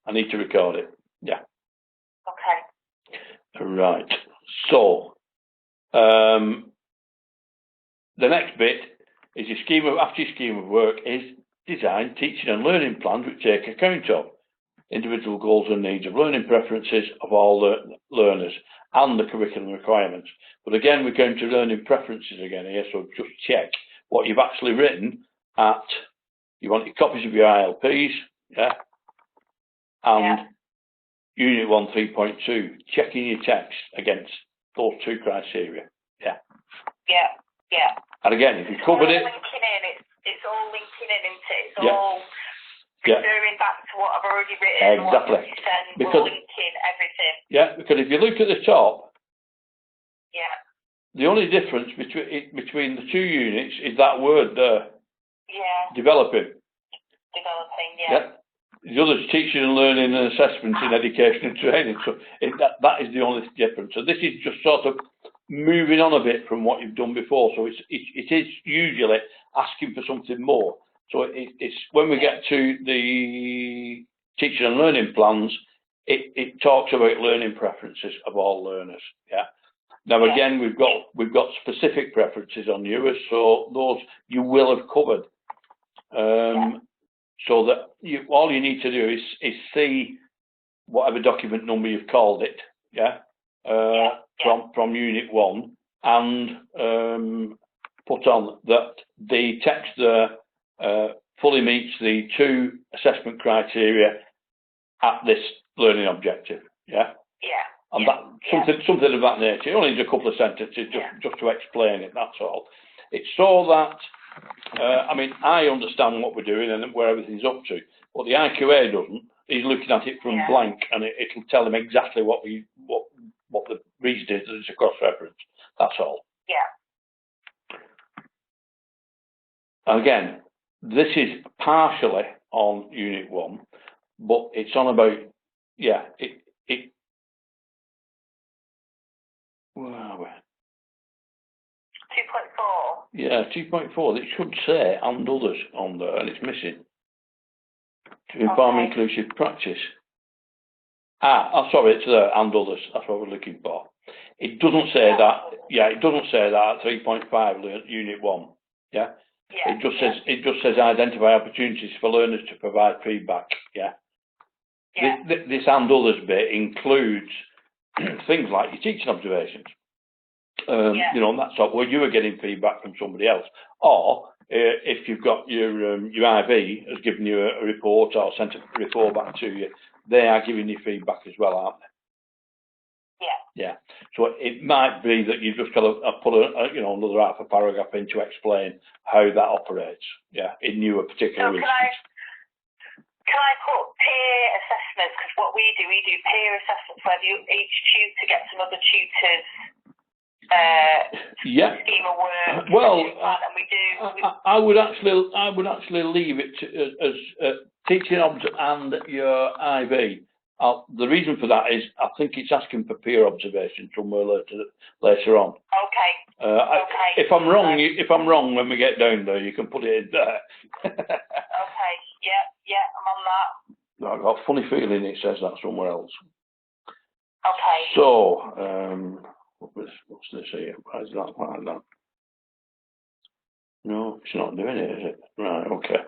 I need to record it. Yeah. Okay. Right. So, the next bit is your scheme of work is design teaching and learning plans which take account of individual goals and needs of learning preferences of all learners and the curriculum requirements. But again, we're going to learning preferences again here, so just check what you've actually written at, you want your copies of your ILPs, yeah, and Unit 1 3.2, checking your text against those two criteria, yeah. Yeah, yeah. And again, if you covered it... It's all linking in, isn't it? It's all referring back to what I've already written, exactly. What I've sent, we're linking everything. Yeah, because if you look at the top, yeah, the only difference between the two units is that word there. Yeah. Developing. Developing, yeah. Yeah. The others, teaching and learning and assessment in education and training. So that is the only difference. So this is just sort of moving on a bit from what you've done before. So it is usually asking for something more. So it's when we get to the teaching and learning plans, it talks about learning preferences of all learners. Yeah. Now again, we've got specific preferences on yours, so those you will have covered. So that all you need to do is see whatever document number you've called it, from Unit 1, and put on that the text there fully meets the two assessment criteria at this learning objective, and that something of that nature. It only needs a couple of sentences just to explain it. That's all. It's so that I mean, I understand what we're doing and where everything's up to, but the IQA doesn't. He's looking at it from blank, and it'll tell him exactly what the reason is that it's a cross-reference. That's all. Yeah. And again, this is partially on Unit 1, but it's on about, where are we? 2.4. Yeah, 2.4. It should say and others on there, and it's missing. To inform inclusive practice. Sorry, it's there, and others. That's what we're looking for. It doesn't say that. Yeah, it doesn't say that at 3.5 Unit 1. Yeah. It just says identify opportunities for learners to provide feedback. Yeah. This and others bit includes things like your teaching observations. You know, that's where you are getting feedback from somebody else, or if you've got your IV has given you a report or sent a report back to you, they are giving you feedback as well, aren't they? Yeah. So it might be that you've just got to put another half a paragraph in to explain how that operates. Yeah, in your particular instance. Can I put peer assessments? Because what we do peer assessments where each tutor gets another tutor's scheme of work. Well, and we do. I would actually leave it as teaching obs and your IV. The reason for that is I think it's asking for peer observation somewhere later on. Okay. If I'm wrong when we get down there, you can put it in there. Okay. Yeah, I'm on that. I've got a funny feeling it says that somewhere else. Okay. So, what's this here? Why is that like that? No, it's not doing it, is it? Right, okay.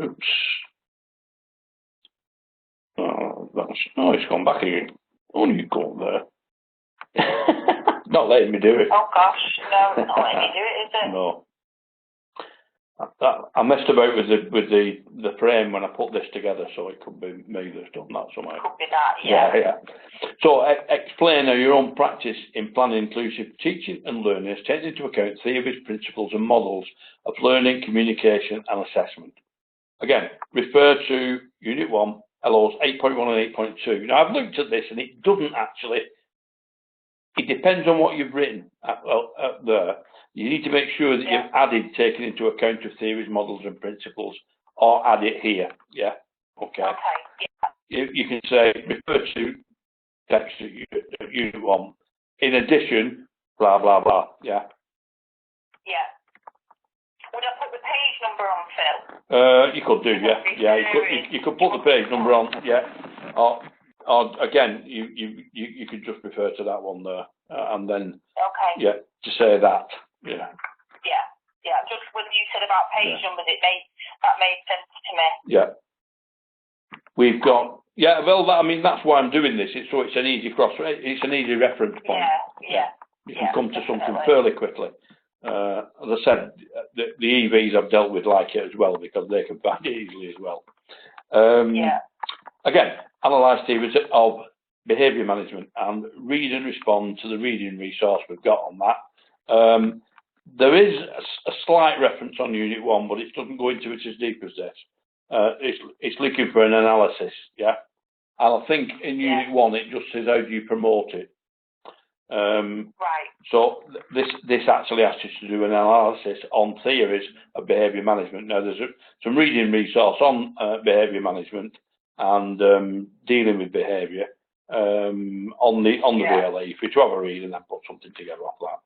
Oops. It's gone back again. Oh, you go up there. Not letting me do it. Oh gosh, no, it's not letting me do it, is it? No. I messed about with the frame when I put this together, so it could be me that's done that somehow. Could be that, yeah. So explain how your own practice in planning inclusive teaching and learning has taken into account theories, principles and models of learning, communication and assessment. Again, refer to Unit 1, LOs 8.1 and 8.2. Now I've looked at this and it doesn't actually, it depends on what you've written up there. You need to make sure that you've added taking into account of theories, models and principles, or add it here. Yeah. Okay. You can say refer to text at Unit 1. In addition, blah blah blah. Yeah. Yeah. Would I put the page number on, Phil? You could do, yeah. You could put the page number on, yeah. Or again, you could just refer to that one there, and then to say that. Just when you said about page numbers, that made sense to me. Yeah. We've got well, I mean, that's why I'm doing this. It's an easy it's an easy reference point. You can come to something fairly quickly. As I said, the EVs I've dealt with like it as well, because they can find it easily as well. Again, analyse theories of behaviour management and read and respond to the reading resource we've got on that. There is a slight reference on Unit 1, but it doesn't go into it as deep as this. It's looking for an analysis, and I think in Unit 1 it just says how do you promote it. So this actually asks you to do an analysis on theories of behaviour management. Now there's some reading resource on behaviour management and dealing with behaviour on the VLE. If you have a read and then put something together off that.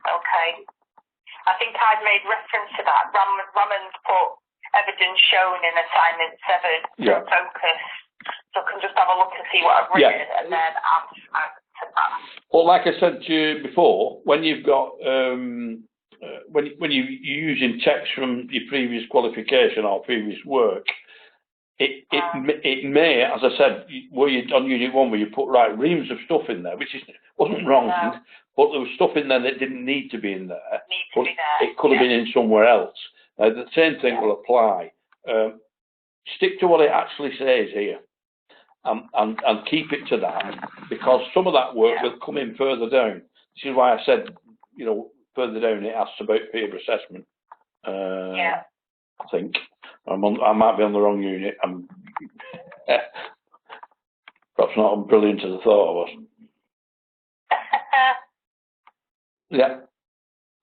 Okay. I think I've made reference to that. Raman's put evidence shown in assignment 7 from focus. So I can just have a look and see what I've written and then add to that. Well, like I said to you before, when you've got when you're using text from your previous qualification or previous work, it may, as I said, where you on Unit 1 where you put reams of stuff in there, which wasn't wrong, but there was stuff in there that didn't need to be in there. It could have been in somewhere else. Now the same thing will apply. Stick to what it actually says here, and keep it to that, because some of that work will come in further down. This is why I said, further down it asks about peer assessment. I think I might be on the wrong unit. Perhaps not as brilliant as I thought I was.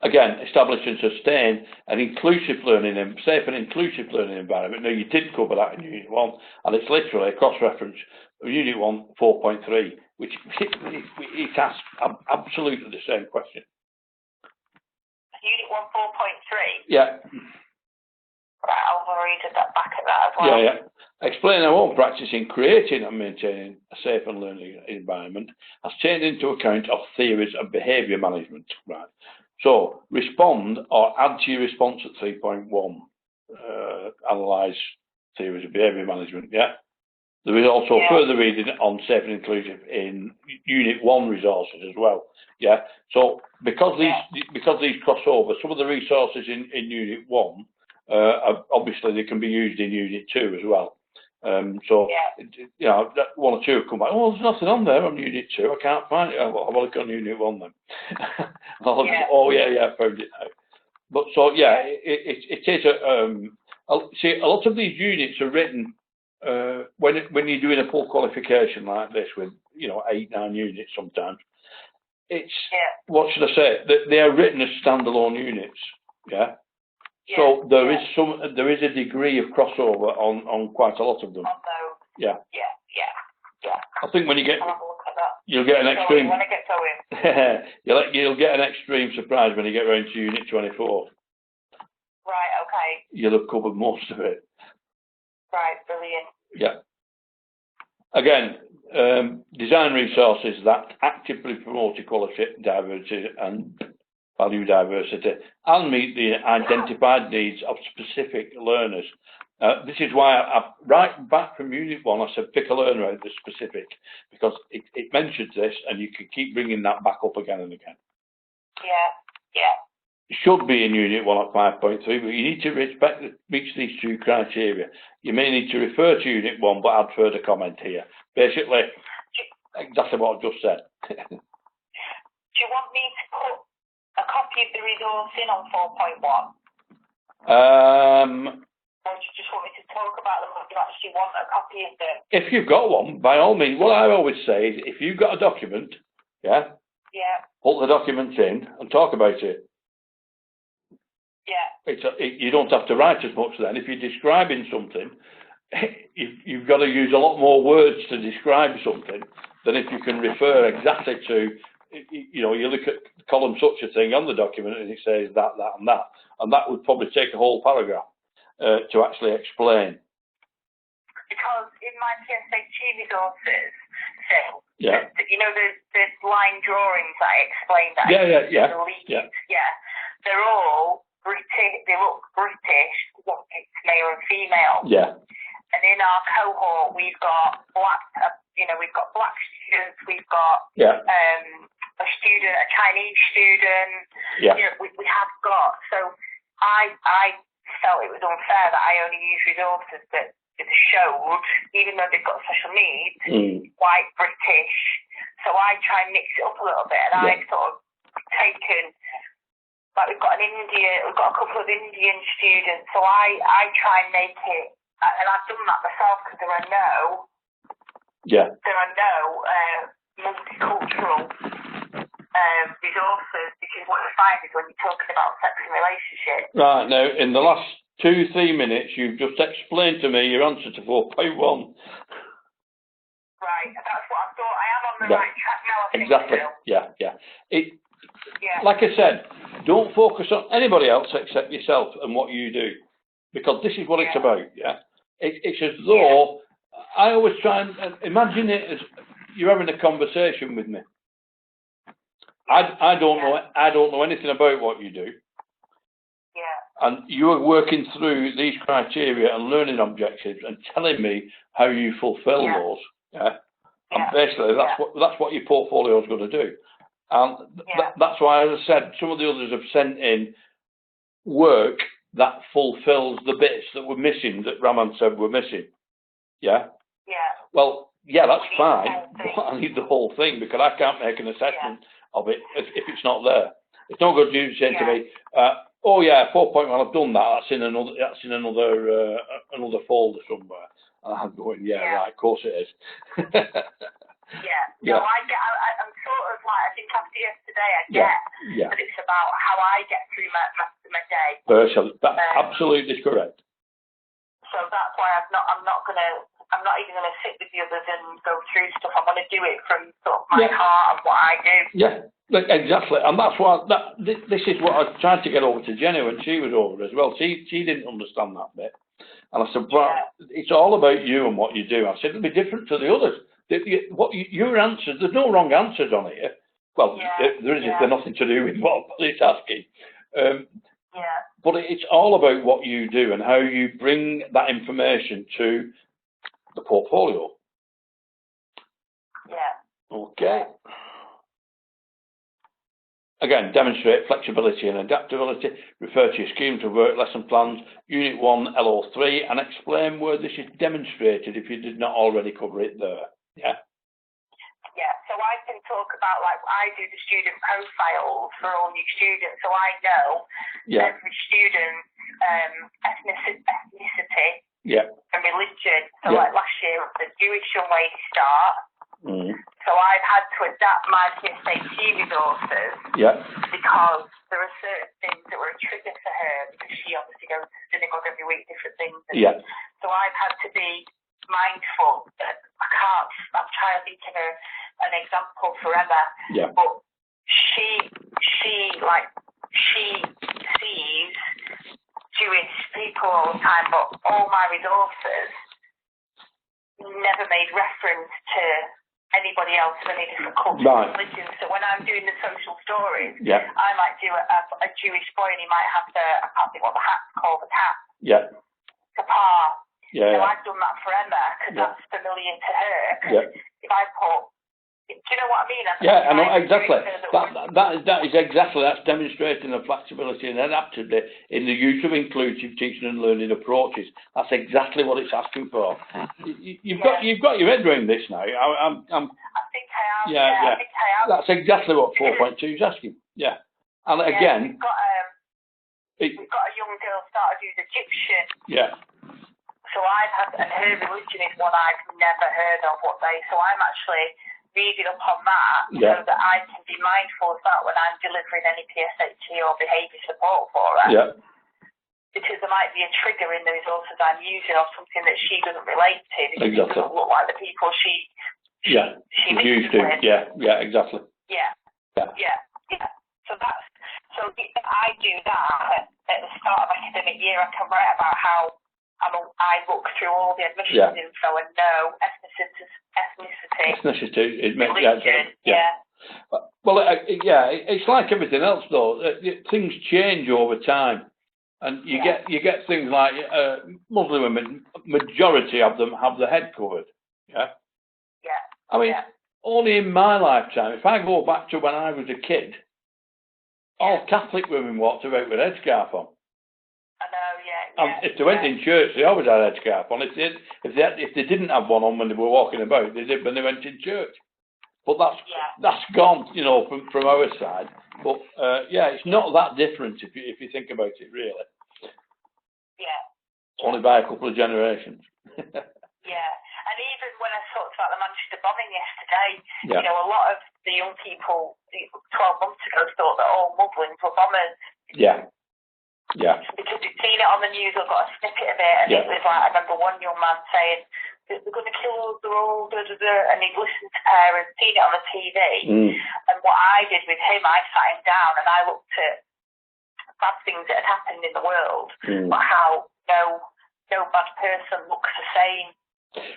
Again, establish and sustain an inclusive learning, safe and inclusive learning environment. Now, you did cover that in Unit 1, and it's literally a cross-reference of Unit 1 4.3, which it asks absolutely the same question. Unit 1 4.3? Yeah. Right, I'll read that back at that as well. Explain our own practice in creating and maintaining a safe and learning environment has taken into account of theories of behaviour management. Right. So, respond or add to your response at 3.1. Analyse theories of behaviour management. There is also further reading on safe and inclusive in Unit 1 resources as well. So, because these cross over, some of the resources in Unit 1, obviously they can be used in Unit 2 as well. So, one or two have come back, there's nothing on there on Unit 2, I can't find it. I'll have a look on Unit 1 then. I found it now. But so, it is see, a lot of these units are written when you're doing a full qualification like this with, 8-9 units sometimes. It's, what should I say, they are written as standalone units, So there is a degree of crossover on quite a lot of them. I think when you get, you'll get an extreme. When I get going. you'll get an extreme surprise when you get round to Unit 24. Right. Okay. You'll have covered most of it. Right. Brilliant. Again, design resources that actively promote equality, diversity, and value diversity, and meet the identified needs of specific learners. This is why right back from Unit 1, I said pick a learner out that's specific, because it mentions this, and you can keep bringing that back up again and again. It should be in Unit 1 at 5.3, but you need to reach these two criteria. You may need to refer to Unit 1, but add further comment here. Basically, exactly what I've just said. Do you want me to put a copy of the resource in on 4.1? Or do you just want me to talk about them, or do you actually want a copy of them? If you've got one, by all means, what I always say is, if you've got a document, put the document in and talk about it. You don't have to write as much then. If you're describing something, you've got to use a lot more words to describe something than if you can refer exactly to, you look at column such a thing on the document and it says that, and that. And that would probably take a whole paragraph to actually explain. because in my PSHE resources, so Yeah. you know the line drawings I explained that Yeah. they're all British. They look British. It's male and female. Yeah. And in our cohort, we've got black. We've got black students. We've got a student, a Chinese student. Yeah. We have got. So I felt it was unfair that I only use resources that showed, even though they've got special needs, white British. So I try and mix it up a little bit, and I've sort of taken, like we've got a couple of Indian students. So I try and make it, and I've done that myself because there are no multicultural resources, because what you find is when you're talking about sex and relationships. Right, now, in the last 2-3 minutes, you've just explained to me your answer to 4.1. Right, that's what I thought. I am on the right track now, I think. Exactly, yeah. Like I said, don't focus on anybody else except yourself and what you do, because this is what it's about, It's as though, I always try and imagine it as you're having a conversation with me. I don't know anything about what you do. And you are working through these criteria and learning objectives and telling me how you fulfil those. And basically, that's what your portfolio is going to do. And that's why, as I said, some of the others have sent in work that fulfills the bits that were missing, that Raman said were missing. Well, that's fine. But I need the whole thing, because I can't make an assessment of it if it's not there. It's no good you saying to me, 4.1, I've done that. That's in another folder somewhere. And I'm going, right, of course it is. No, I'm sort of like, I think after yesterday, I get that it's about how I get through my day. Versity, that's absolutely correct. So that's why I'm not even gonna sit with the others and go through stuff. I want to do it from sort of my heart and what I do. Exactly, and that's why this is what I tried to get over to Jenny when she was over as well. She didn't understand that bit, and I said, "Well, it's all about you and what you do." I said, "It'll be different to the others. Your answers, there's no wrong answers on here. Well, there is if they're nothing to do with what it's asking. But it's all about what you do and how you bring that information to the portfolio." Okay. Again, demonstrate flexibility and adaptability. Refer to your schemes of work, lesson plans, Unit 1, LO3, and explain where this is demonstrated if you did not already cover it there. So I can talk about, like, I do the student profiles for all new students, so I know every student's ethnicity and religion. So like last year, the Jewish young lady start. So I've had to adapt my PSAT resources because there are certain things that were a trigger for her, because she obviously goes to synagogue every week, different things. So I've had to be mindful that I'm trying to think of an example forever, but she sees Jewish people all the time, but all my resources never made reference to anybody else of any different culture or religion. So when I'm doing the social stories, I might do a Jewish boy, and he might have I can't think what the hat's called, the cap. Kapar. So I've done that for Emma, because that's familiar to her. If I put, do you know what I mean? I know, exactly. That is exactly, that's demonstrating the flexibility and adaptability in the use of inclusive teaching and learning approaches. That's exactly what it's asking for. You've got your head around this now. I think I have. I think I have. That's exactly what 4.2 is asking. And again, we've got a young girl started who's Egyptian. So I've had, and her religion is one I've never heard of. So I'm actually reading up on that so that I can be mindful of that when I'm delivering any PSHE or behaviour support for her. Because there might be a trigger in the resources I'm using, or something that she doesn't relate to, because it doesn't look like the people she used to. With. Exactly. So I do that at the start of academic year. I can write about how I look through all the admissions info and know ethnicity, religion, Well, it's like everything else, though. Things change over time, and you get things like Muslim women. Majority of them have the head covered. Yeah. I mean, only in my lifetime. If I go back to when I was a kid, all Catholic women walked about with headscarf on. I know, And if they went in church, they always had a headscarf on. If they didn't have one on when they were walking about, they did when they went in church. But that's gone, you know, from our side. But it's not that different if you think about it, really. Only by a couple of generations. And even when I talked about the Manchester bombing yesterday, you know, a lot of the young people 12 months ago thought that all Muslims were bombers. Because they'd seen it on the news or got a snippet of it, and it was like, I remember one young man saying, they're going to kill us, they're all and he'd listened to parents, seen it on the TV. And what I did with him, I sat him down and I looked at bad things that had happened in the world, but how no bad person looks the same.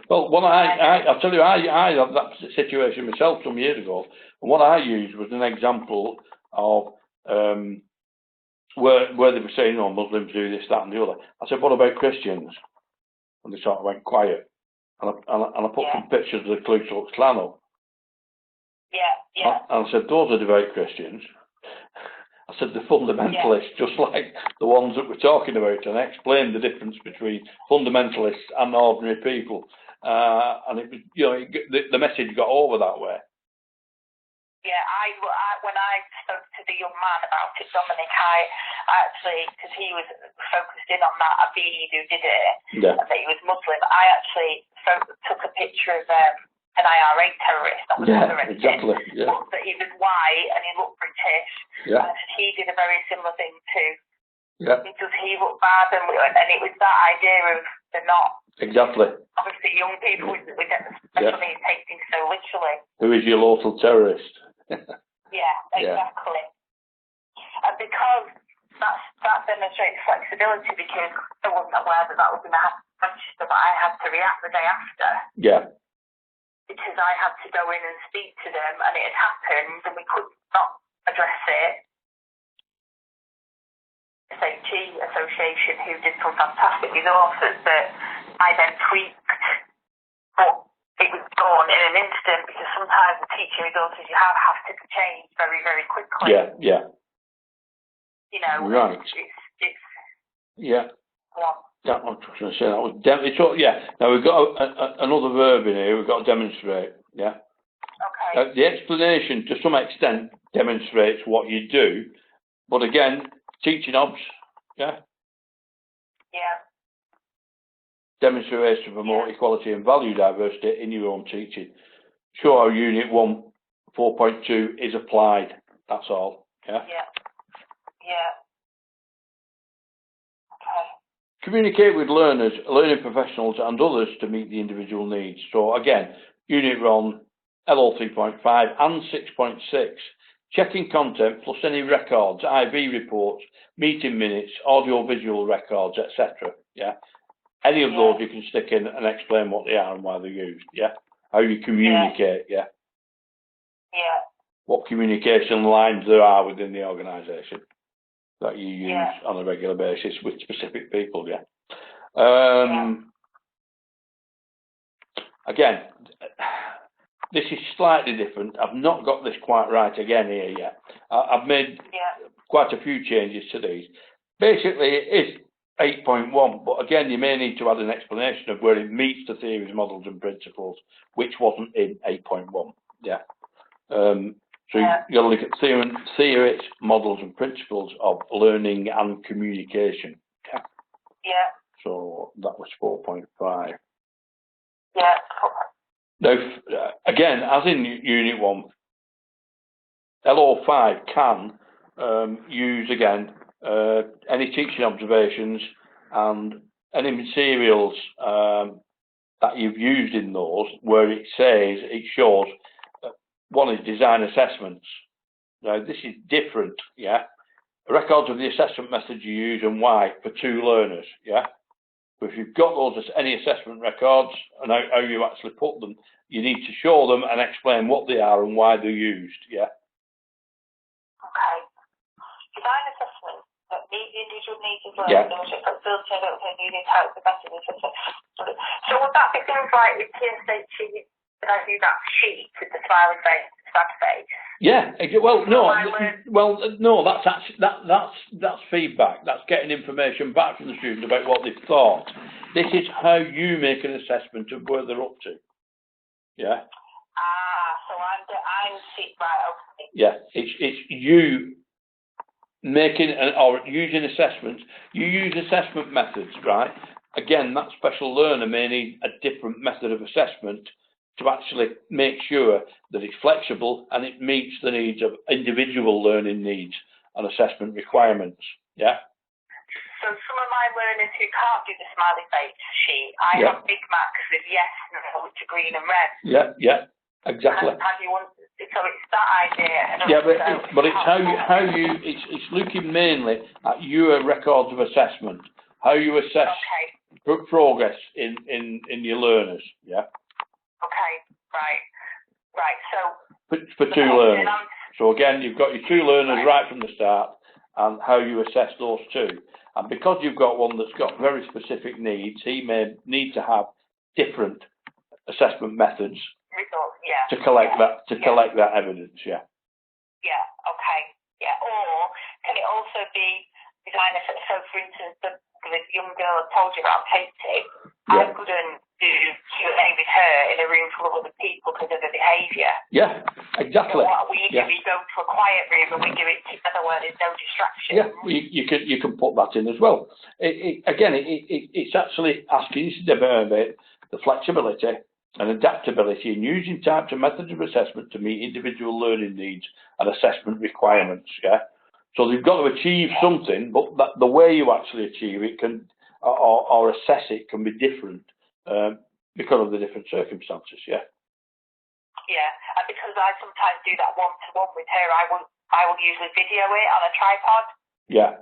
Well, I'll tell you, I had that situation myself some years ago, and what I used was an example of where they were saying, oh, Muslims do this, that, and the other. I said, what about Christians? And they sort of went quiet. And I put some pictures of the Ku Klux Klan up. And I said, those are devout Christians. I said, the fundamentalists, just like the ones that we're talking about, and I explained the difference between fundamentalists and ordinary people. And it was, you know, the message got over that way. When I spoke to the young man about it, Dominic, I actually, because he was focused in on that ATHE who did it, and that he was Muslim, I actually took a picture of an IRA terrorist on the cover of it, that he was white and he looked British, and he did a very similar thing too. Does he look bad? And it was that idea of they're not. Obviously, young people with special needs take things so literally. Who is your local terrorist? Exactly. And because that demonstrates flexibility, because I wasn't aware that was going to happen in Manchester, but I had to react the day after. Because I had to go in and speak to them, and it had happened, and we could not address it. SAT Association, who did some fantastic resources that I then tweaked, but it was gone in an instant, because sometimes the teaching resources you have to change very, very quickly. You know, it's I'm just going to say that was Now we've got another verb in here. We've got to demonstrate. Okay. The explanation, to some extent, demonstrates what you do, but again, teaching obs. Demonstrate ways to promote equality and value diversity in your own teaching. Show how Unit 1 4.2 is applied. That's all. Communicate with learners, learning professionals and others to meet the individual needs. So again, Unit 1, LO 3.5 and 6.6. Checking content plus any records, IV reports, meeting minutes, audio-visual records, etc. Any of those you can stick in and explain what they are and why they're used. How you communicate. What communication lines there are within the organisation that you use on a regular basis with specific people. Again, this is slightly different. I've not got this quite right again here yet. I've made quite a few changes to these. Basically, it is 8.1, but again, you may need to add an explanation of where it meets the theories, models and principles, which wasn't in 8.1. So you've got to look at theories, models and principles of learning and communication. So that was 4.5. Now, again, as in Unit 1, LO5 can use, again, any teaching observations and any materials that you've used in those where it shows, one is design assessments. Now, this is different, Records of the assessment method you use and why for 2 learners, But if you've got any assessment records and how you actually put them, you need to show them and explain what they are and why they're used. Yeah. Okay. Design assessment that meet the individual needs of learning, flexibility, and using types of methods. So would that be things like with TSH, that I do that sheet with the smiling face, sad face? Yeah. Well, no. That's actually that's feedback. That's getting information back from the student about what they've thought. This is how you make an assessment of where they're up to. Yeah. So I'm right. Okay. Yeah. It's you making or using assessments. You use assessment methods, right? Again, that special learner may need a different method of assessment to actually make sure that it's flexible and it meets the needs of individual learning needs and assessment requirements. Yeah. So some of my learners who can't do the smiley face sheet, I have big marks with yes, no, to green and red. Yeah, exactly. So it's that idea. Yeah, but it's it's looking mainly at your records of assessment, how you assess progress in your learners. Yeah. Okay, right. So for two learners. So again, you've got your two learners right from the start, and how you assess those two. And because you've got one that's got very specific needs, he may need to have different assessment methods to collect that evidence. Yeah. Yeah. Okay. Yeah. Or can it also be designed? So, for instance, the young girl I told you about, Katie, I couldn't do Q&A with her in a room full of other people because of the behaviour. Yeah, exactly. So what we do, we go to a quiet room and we do it together where there's no distraction. Yeah, you can put that in as well. It's actually asking you to develop the flexibility and adaptability in using types and methods of assessment to meet individual learning needs and assessment requirements. Yeah. So they've got to achieve something, but the way you actually achieve it can, or assess it, can be different because of the different circumstances. Yeah. Yeah, and because I sometimes do that one-to-one with her, I will usually video it on a tripod. Yeah.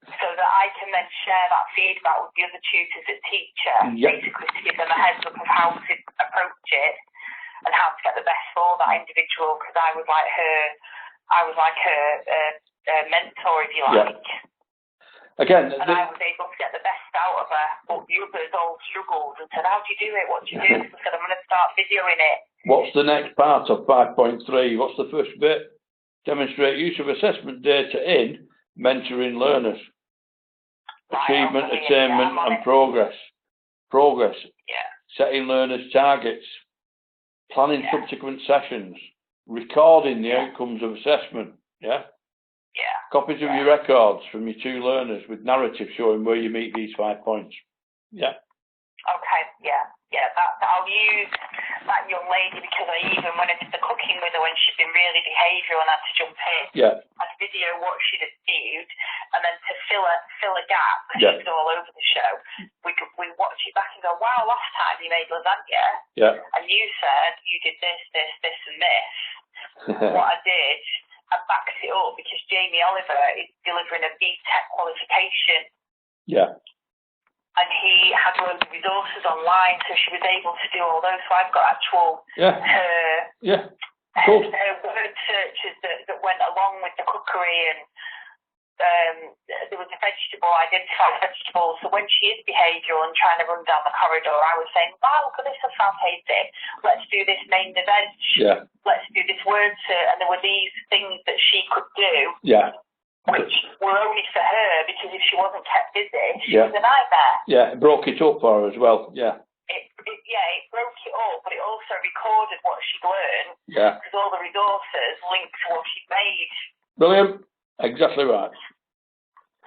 So that I can then share that feedback with the other tutors at teacher, basically to give them a heads up of how to approach it and how to get the best for that individual. Because I was like her mentor, if you like. Again, and I was able to get the best out of her, but the others all struggled and said, "How do you do it? What do you do?" So I said, "I'm going to start videoing it." What's the next part of 5.3? What's the first bit? Demonstrate use of assessment data in mentoring learners. Achievement, attainment, and progress. Setting learners' targets. Planning subsequent sessions. Recording the outcomes of assessment. Copies of your records from your two learners with narrative showing where you meet these 5 points. I'll use that young lady because I even when I did the cooking with her when she'd been really behavioural and had to jump in. I'd video what she'd achieved, and then to fill a gap because she was all over the show. We watch it back and go, "Wow, last time you made lasagna, and you said you did this, and this." What I did, I backed it up because Jamie Oliver is delivering a DET qualification. And he had loads of resources online, so she was able to do all those. So I've got actual her word searches that went along with the cookery, and there was a identified vegetable. So when she is behavioural and trying to run down the corridor, I was saying, "Wow, look at this, I found tasty. Let's do this, name the veg. Let's do this word search." And there were these things that she could do. Which were only for her because if she wasn't kept busy, she was a nightmare. It broke it up for her as well. It broke it up, but it also recorded what she'd learned. Because all the resources linked to what she'd made. Brilliant. Exactly right.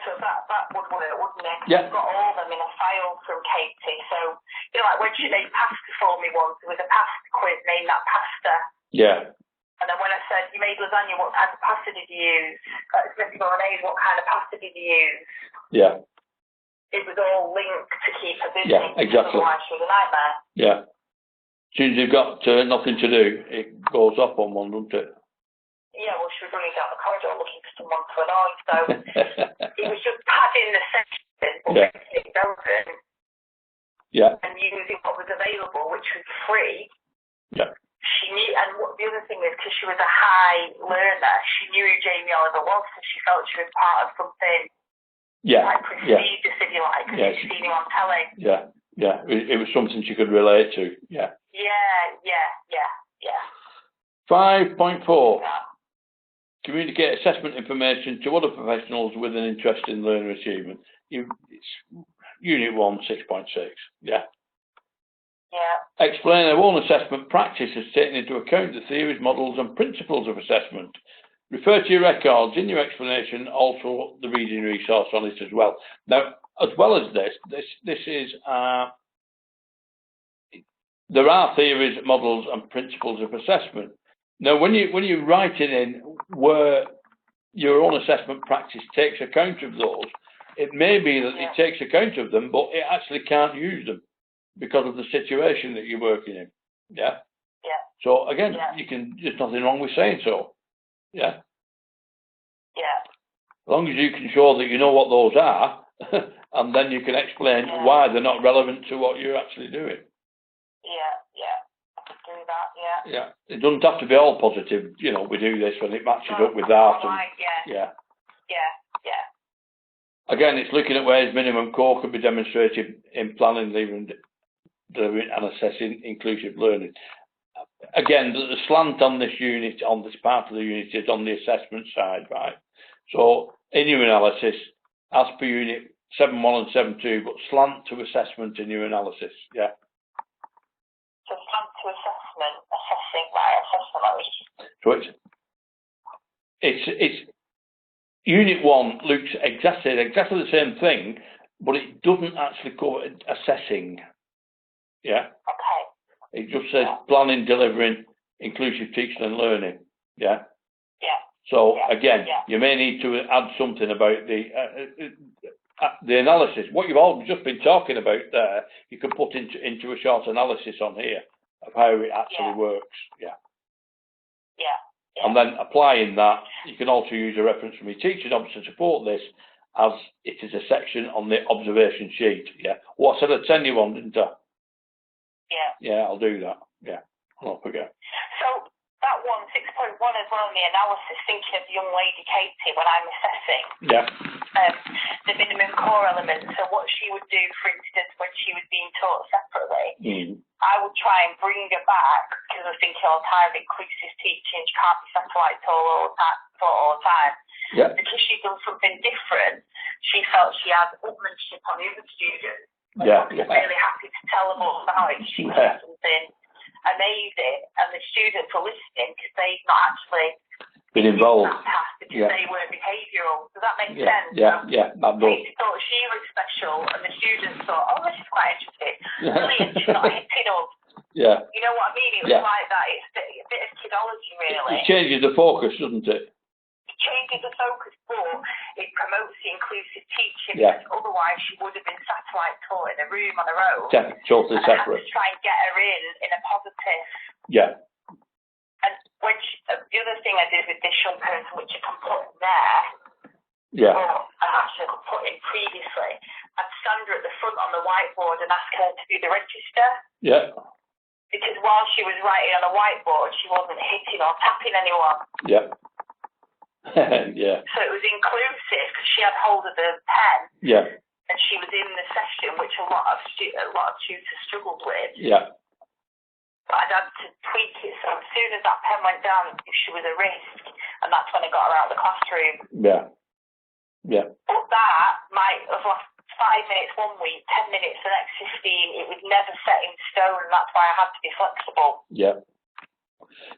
So that would work, wouldn't it? I've got all of them in a file from Katie. So, like when she made pasta for me once, there was a pasta quiz, name that pasta. And then when I said, "You made lasagna, what type of pasta did you use? Spaghetti bolognese, what kind of pasta did you use?" It was all linked to keep her busy. Exactly. Otherwise she was a nightmare. As soon as you've got nothing to do, it goes off on one, doesn't it? Well, she was running down the corridor looking for someone to annoy, so it was just padding the session, but making it relevant. available, which was free. Yeah. She knew, and the other thing is, because she was a high learner, she knew who Jamie Oliver was, so she felt she was part of something like prestigious, if you like, because she'd seen him on telly. Yeah, yeah. It was something she could relate to. Yeah. Yeah. 5.4. Communicate assessment information to other professionals with an interest in learner achievement. It's Unit 1, 6.6. Yeah. Yeah. Explain their own assessment practice has taken into account the theories, models and principles of assessment. Refer to your records in your explanation, also the reading resource on it as well. Now, as well as this is, there are theories, models and principles of assessment. Now, when you're writing in where your own assessment practice takes account of those, it may be that it takes account of them, but it actually can't use them because of the situation that you're working in. Yeah. Yeah. So again, there's nothing wrong with saying so. Yeah. Yeah. As long as you can show that you know what those are, and then you can explain why they're not relevant to what you're actually doing. Yeah. I could do that. Yeah. Yeah. It doesn't have to be all positive. You know, we do this when it matches up with that. Yeah. Again, it's looking at ways minimum core can be demonstrated in planning, delivering and assessing inclusive learning. Again, the slant on this unit, on this part of the unit, is on the assessment side, right? So, in your analysis, as per unit 7.1 and 7.2, but slant to assessment in your analysis, yeah? So, slant to assessment, assessing my assessment. So, it's Unit 1 looks exactly the same thing, but it doesn't actually cover assessing, yeah? Okay. It just says planning, delivering, inclusive teaching and learning. Yeah. Yeah. So again, you may need to add something about the analysis. What you've all just been talking about there, you can put into a short analysis on here of how it actually works. Yeah. And then applying that, you can also use a reference from your teaching office to support this, as it is a section on the observation sheet. Yeah. What sort of 10 you want, didn't I? Yeah. Yeah, I'll do that. Yeah, I'll not forget. So that one, 6.1 as well in the analysis, thinking of the young lady Katie when I'm assessing. Yeah. The minimum core element. So what she would do, for instance, when she was being taught separately, I would try and bring her back, because I was thinking all the time, inclusive teaching, she can't be satellite taught all the time. Yeah. Because she'd done something different, she felt she had upmanship on the other students. Yeah. I was really happy to tell them all about it. She did something amazing, and the students were listening because they've not actually been involved. That task because they weren't behavioural. Does that make sense? Yeah, that does. They thought she was special, and the students thought, "Oh, this is quite interesting. Brilliant, she's not hitting us." Yeah. You know what I mean? It was like that. It's a bit of kidology, really. It changes the focus, doesn't it? It changes the focus, but it promotes the inclusive teaching. Yeah. Because otherwise, she would have been satellite taught in a room on her own. Totally separate. I had to try and get her in a positive. Yeah. And the other thing I did with this young person, which I can put in there, I actually could put in previously, I'd stand her at the front on the whiteboard and ask her to do the register. Yeah. Because while she was writing on a whiteboard, she wasn't hitting or tapping anyone. Yeah. Yeah. So it was inclusive because she had hold of the pen. Yeah. And she was in the session, which a lot of tutors struggled with. Yeah. But I'd had to tweak it, so as soon as that pen went down, she was a risk, and that's when I got her out of the classroom. Yeah. Yeah. But that might have lost 5 minutes one week, 10 minutes the next 15. It was never set in stone, and that's why I had to be flexible. Yeah.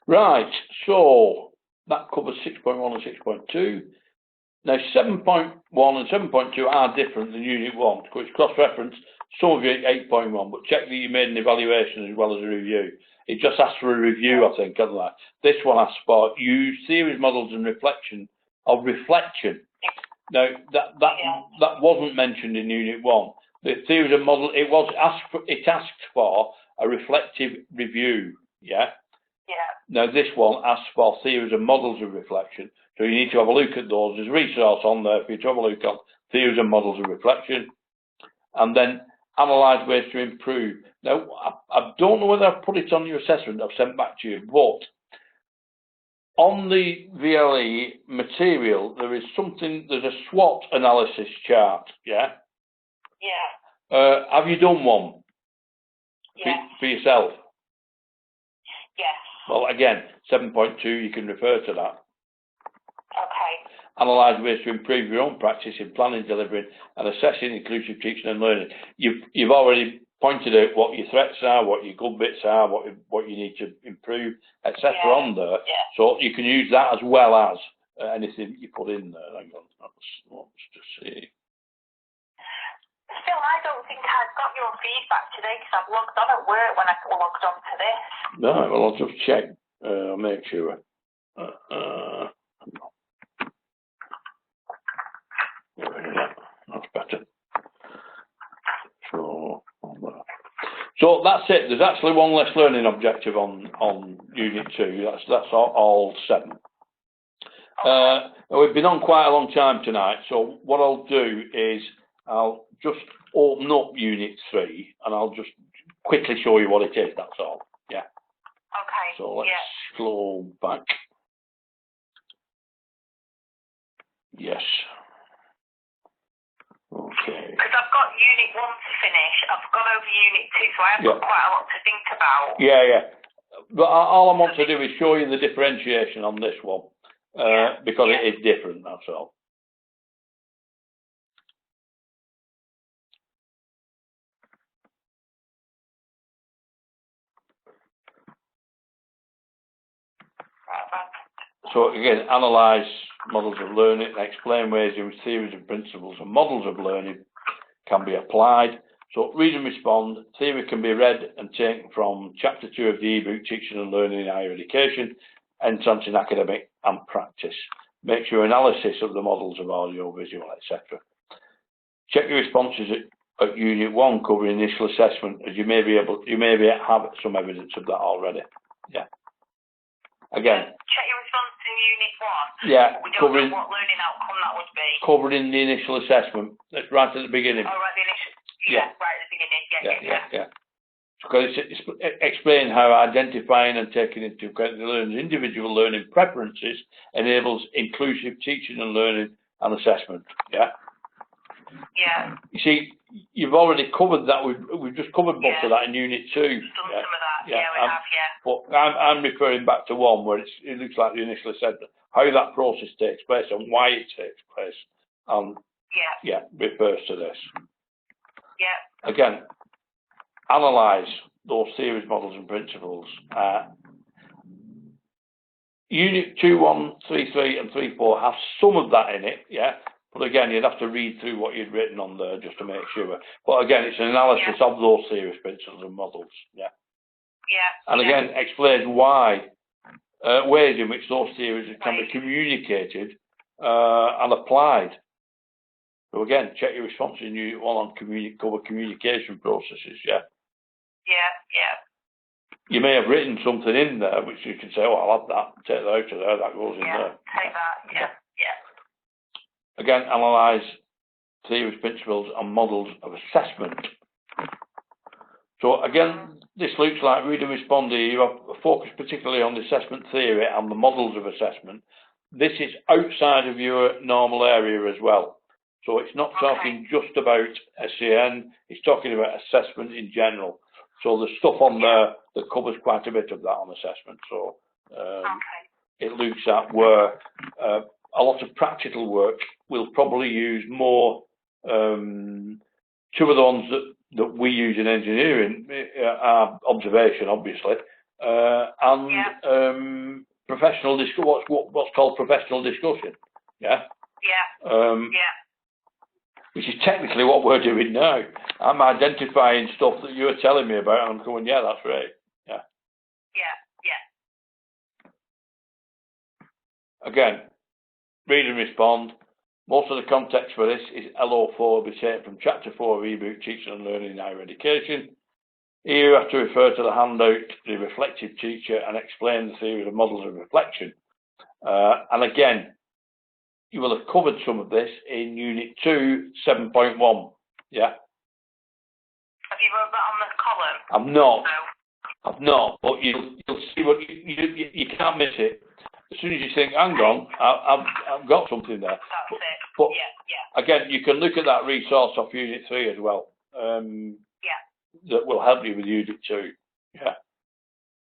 Right, so that covers 6.1 and 6.2. Now 7.1 and 7.2 are different than Unit 1, because it's cross-referenced some of you 8.1, but check that you made an evaluation as well as a review. It just asks for a review, I think, doesn't it? This one asks for use theories, models and reflection. Now, that wasn't mentioned in Unit 1. The theories and model, it asked for a reflective review, yeah? Yeah. Now, this one asks for theories and models of reflection, so you need to have a look at those. There's resource on there for you to have a look at theories and models of reflection. And then analyse ways to improve. Now, I don't know whether I've put it on your assessment I've sent back to you, but on the VLE material, there's a SWOT analysis chart, yeah? Yeah. Have you done one? Yes. For yourself? Yes. Well, again, 7.2, you can refer to that. Okay. Analyse ways to improve your own practice in planning, delivering and assessing inclusive teaching and learning. You've already pointed out what your threats are, what your good bits are, what you need to improve, etc. on there. Yeah. So you can use that as well as anything you put in there. Hang on, let's just see. Still, I don't think I've got your feedback today because I've logged on at work when I logged on to this. Right, well, I'll just check. I'll make sure. That's better. So that's it. There's actually one less learning objective on Unit 2. That's all 7. We've been on quite a long time tonight, so what I'll do is I'll just open up Unit 3 and I'll just quickly show you what it is, that's all. Yeah. Okay. So let's scroll back. Yes. Okay. Because I've got Unit 1 to finish, I've gone over Unit 2, so I have got quite a lot to think about. Yeah. But all I want to do is show you the differentiation on this one, because it is different, that's all. So again, analyse models of learning and explain ways in which theories and principles and models of learning can be applied. So read and respond. Theory can be read and taken from Chapter 2 of the e-book Teaching and Learning in Higher Education, Entrance in Academic and Practice. Make your analysis of the models of audio, visual, etc. Check your responses at Unit 1 covering initial assessment, as you may have some evidence of that already. Yeah. Again. Check your response in Unit 1. Yeah. We don't know what learning outcome that would be. Covering the initial assessment. That's right at the beginning. Oh, right, the initial. Yeah, right at the beginning. Yeah. Because it's explain how identifying and taking into account the learner's individual learning preferences enables inclusive teaching and learning and assessment. Yeah. Yeah. You see, you've already covered that. We've just covered most of that in Unit 2. We've done some of that. Yeah, we have. Yeah. But I'm referring back to 1 where it looks like you initially said how that process takes place and why it takes place. Refers to this. Yeah. Again, analyse those theories, models and principles. Unit 2, 1, 3, 3 and 3, 4 have some of that in it, yeah. But again, you'd have to read through what you'd written on there just to make sure. But again, it's an analysis of those theories, principles and models, yeah. Yeah. And again, explain why, ways in which those theories can be communicated and applied. So again, check your response in Unit 1 on cover communication processes, yeah? Yeah. You may have written something in there which you can say, oh, I'll have that, take that out of there, that goes in there. Take that, yeah. Again, analyse theories, principles and models of assessment. So again, this looks like read and respond here. You have a focus particularly on the assessment theory and the models of assessment. This is outside of your normal area as well. So it's not talking just about SEN, it's talking about assessment in general. So there's stuff on there that covers quite a bit of that on assessment. So it looks at where a lot of practical work will probably use more, 2 of the ones that we use in engineering are observation, obviously, and professional what's called professional discussion. Which is technically what we're doing now. I'm identifying stuff that you're telling me about, and I'm going, yeah, that's right. Yeah. Again, read and respond. Most of the context for this is LO4, be taken from Chapter 4 of e-book Teaching and Learning in Higher Education. Here you have to refer to the handout, The Reflective Teacher, and explain the theory of models of reflection. And again, you will have covered some of this in Unit 2, 7.1. Yeah. you wrote that on the column? I'm not. No. I've not, but you'll see what you can't miss it. As soon as you think, hang on, I've got something there. That's it. But Yeah. again, you can look at that resource of Unit 3 as well. That will help you with Unit 2. Yeah.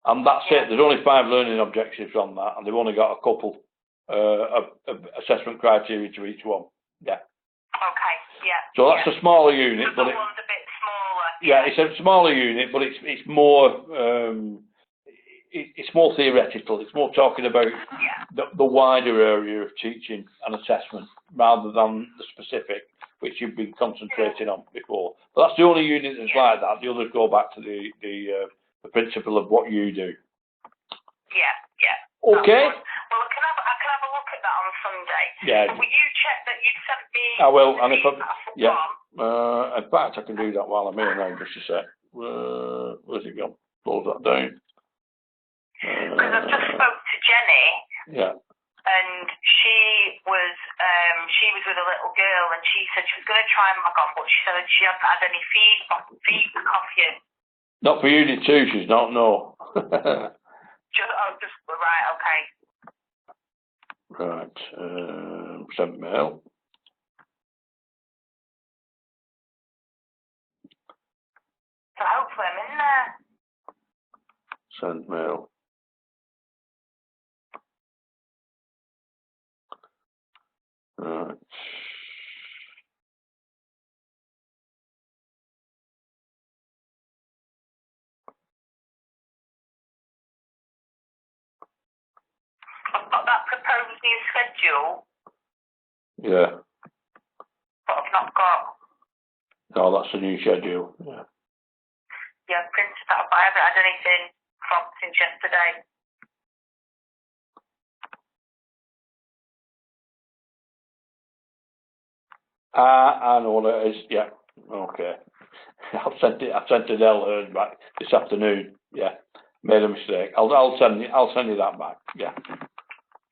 And that's it. There's only 5 learning objectives on that, and they've only got a couple of assessment criteria to each one. Yeah. Okay. Yeah. So that's a smaller unit, but one's a bit smaller. Yeah, it's a smaller unit, but it's more it's more theoretical. It's more talking about the wider area of teaching and assessment rather than the specific, which you've been concentrating on before. But that's the only unit that's like that. The others go back to the principle of what you do. Yeah. Okay. Well, I can have a look at that on Sunday. Yeah. Will you check that you sent me? I will, and if in fact, I can do that while I'm here now. Just a sec. Where's it gone? Close that down. Because I've just spoke to Jenny. Yeah. And she was with a little girl, and she said she was going to try and log on, but she said she hadn't had any feedback off you. Not for Unit 2, she's not. No. just right. Okay. Right. Sent mail. So hopefully I'm in there. Sent mail. Right. I've got that proposed new schedule. Yeah. But I've not got. No, that's the new schedule. Yeah. Yeah, I've printed that, but I haven't had anything since yesterday. I know what it is. Yeah. Okay. I've sent it L back this afternoon. Yeah. Made a mistake. I'll send you that back. Yeah.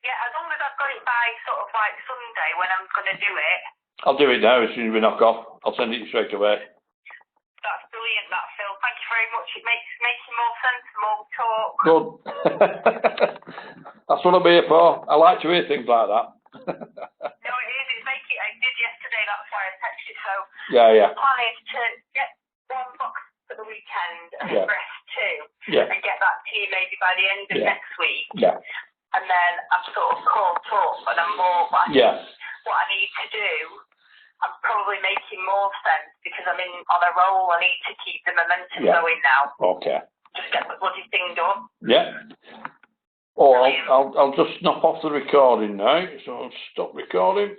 Yeah, as long as I've got it by sort of like Sunday when I'm going to do it. I'll do it now as soon as we knock off. I'll send it straight away. That's brilliant, that, Phil. Thank you very much. It makes more sense the more we talk. Good. That's what I'm here for. I like to hear things like that. No, it is. I did yesterday. That's why I texted you. So Yeah. the plan is to get one box for the weekend and rest two, and get that to you maybe by the end of next week. Yeah. And then I'm sort of caught up, and I'm more like what I need to do. I'm probably making more sense because I'm on a roll. I need to keep the momentum going now. Okay. Just get the bloody thing done. Yeah. Oh, I'll just snap off the recording now. So I'll stop recording.